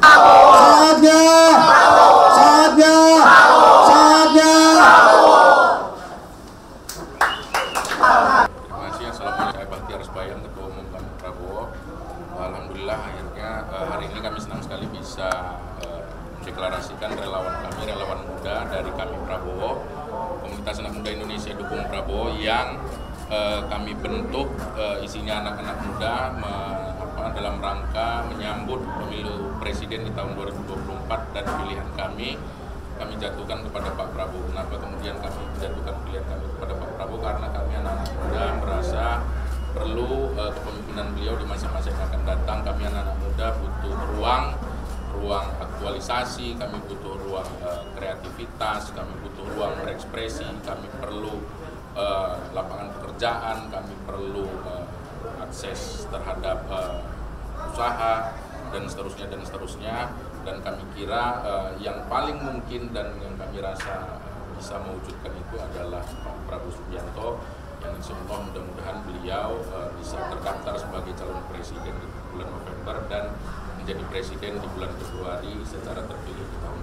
Saatnya. Saatnya. Saatnya. Terima kasih. Assalamualaikum. Saya Bahtiar Sebayang, Ketua Umum Kami Prabowo. Alhamdulillah akhirnya hari ini kami senang sekali bisa mendeklarasikan relawan kami, relawan muda dari Kami Prabowo, Komunitas Anak Muda Indonesia Dukung Prabowo yang kami bentuk isinya anak-anak muda dalam rangka menyambut pemilu presiden di tahun 2024 dan pilihan kami jatuhkan kepada Pak Prabowo. Kenapa kemudian kami menjatuhkan pilihan kami kepada Pak Prabowo? Karena kami anak-anak muda merasa perlu kepemimpinan beliau di masa-masa yang akan datang. Kami anak-anak muda butuh ruang aktualisasi, kami butuh ruang kreativitas, kami butuh ruang berekspresi, kami perlu lapangan pekerjaan, kami perlu akses terhadap usaha dan seterusnya, dan kami kira yang paling mungkin dan yang kami rasa bisa mewujudkan itu adalah Pak Prabowo Subianto, yang insya Allah mudah-mudahan beliau bisa terdaftar sebagai calon presiden di bulan November dan menjadi presiden di bulan Februari secara terpilih di tahun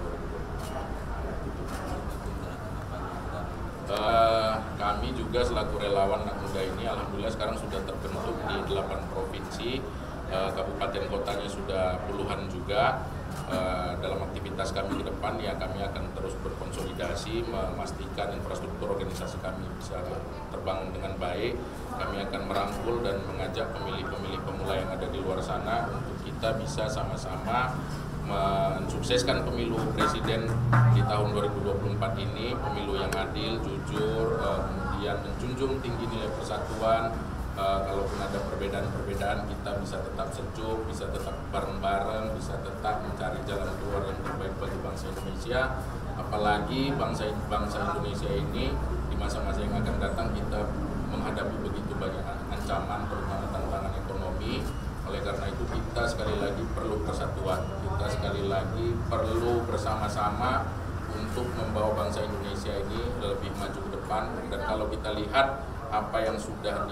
2024. Kami juga selaku relawan anak muda ini alhamdulillah sekarang sudah terbentuk di 8 provinsi, kabupaten kotanya sudah puluhan juga. Dalam aktivitas kami ke depan ya kami akan terus berkonsolidasi, memastikan infrastruktur organisasi kami bisa terbangun dengan baik. Kami akan merangkul dan mengajak pemilih-pemilih pemula yang ada di luar sana untuk kita bisa sama-sama mensukseskan pemilu presiden di tahun 2024 ini, pemilu yang adil, jujur, kemudian menjunjung tinggi nilai persatuan. Kalaupun ada perbedaan-perbedaan, kita bisa tetap sejuk, bisa tetap bareng-bareng, bisa tetap mencari jalan keluar yang terbaik bagi bangsa Indonesia. Apalagi bangsa Indonesia ini di masa-masa yang akan datang kita menghadapi begitu banyak ancaman, terutama tantangan ekonomi. Oleh karena itu kita sekali lagi perlu persatuan, kita sekali lagi perlu bersama-sama untuk membawa bangsa Indonesia ini lebih maju ke depan. Dan kalau kita lihat apa yang sudah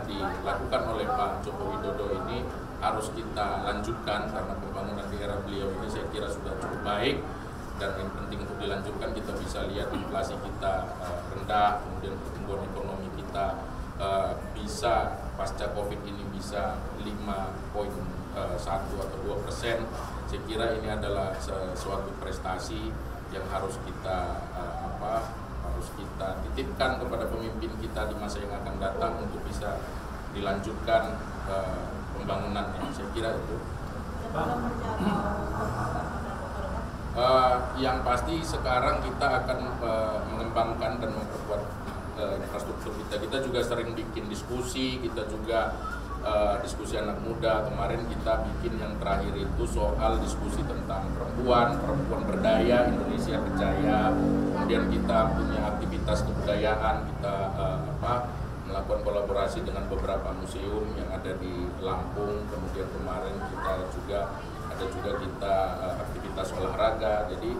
dilakukan oleh Pak Joko Widodo ini harus kita lanjutkan, karena pembangunan di era beliau ini saya kira sudah cukup baik, dan yang penting untuk dilanjutkan kita bisa lihat inflasi kita rendah, kemudian pertumbuhan ekonomi kita bisa pasca Covid ini bisa 5,1 atau 2%. Saya kira ini adalah suatu prestasi yang harus kita titipkan kepada pemimpin kita di masa yang akan datang untuk bisa dilanjutkan pembangunannya. Saya kira itu. Yang pasti sekarang kita akan mengembangkan dan memperkuat infrastruktur kita. Kita juga sering bikin diskusi, kita juga diskusi anak muda. Kemarin kita bikin yang terakhir itu soal diskusi tentang perempuan berdaya, Indonesia berjaya. Kemudian kita punya aktivitas kebudayaan, kita melakukan kolaborasi dengan beberapa museum yang ada di Lampung. Kemudian kemarin kita juga aktivitas olahraga. Jadi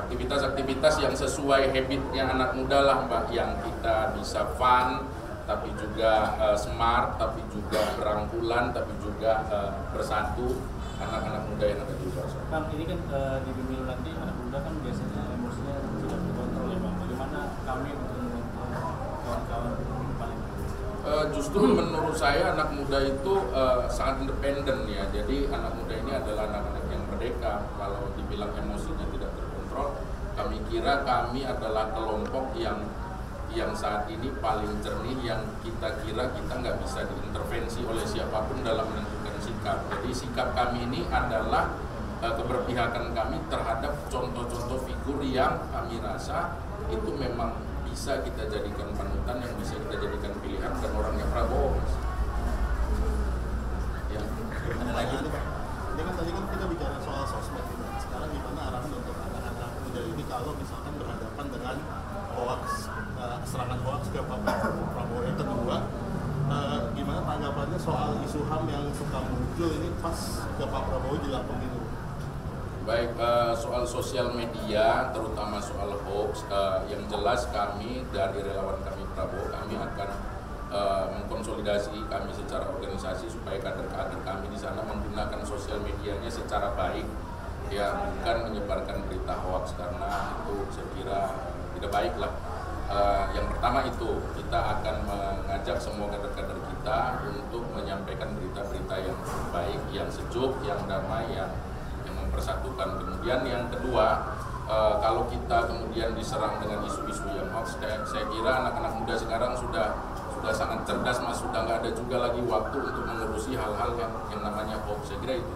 aktivitas-aktivitas yang sesuai habitnya anak muda lah Mbak, yang kita bisa fun, tapi juga smart, tapi juga berangkulan, tapi juga bersatu anak-anak muda yang ada di luar sana. Bang, ini kan di pemilu nanti anak muda kan biasanya emosinya tidak terkontrol ya Bang. Bagaimana kami untuk mengontrol kawan-kawan paling? Justru menurut saya anak muda itu sangat independen ya. Jadi anak muda ini adalah anak-anak yang merdeka. Kalau dibilang emosinya tidak terkontrol, kami kira kami adalah kelompok yang saat ini paling jernih, yang kita kira kita nggak bisa diintervensi oleh siapapun dalam menentukan sikap. Jadi sikap kami ini adalah keberpihakan kami terhadap contoh-contoh figur yang kami rasa itu memang bisa kita jadikan panutan, yang bisa kita jadikan pilihan, dan orangnya Prabowo. Ya. Ada lagi itu Pak. Ini kan tadi kan kita bicara soal sosmed. Sekarang gimana arahan untuk anak-anak muda ini kalau misalkan berhadapan dengan serangan hoax ke Pak Prabowo? Yang kedua, gimana tanggapannya soal isu HAM yang suka muncul ini pas ke Pak Prabowo jelang pemilu? Baik, soal sosial media, terutama soal hoax, yang jelas kami dari relawan kami Prabowo, kami akan mengkonsolidasi kami secara organisasi supaya kader-kader kami di sana menggunakan sosial medianya secara baik, ya bukan menyebarkan berita hoax, karena itu saya kira tidak baik lah. Yang pertama itu kita akan mengajak semua kader-kader kita untuk menyampaikan berita-berita yang baik, yang sejuk, yang damai, yang mempersatukan. Kemudian yang kedua, kalau kita kemudian diserang dengan isu-isu yang hoax, saya kira anak-anak muda sekarang sudah sangat cerdas, Mas, sudah nggak ada juga lagi waktu untuk mengurusi hal-hal yang namanya hoax. Saya kira itu.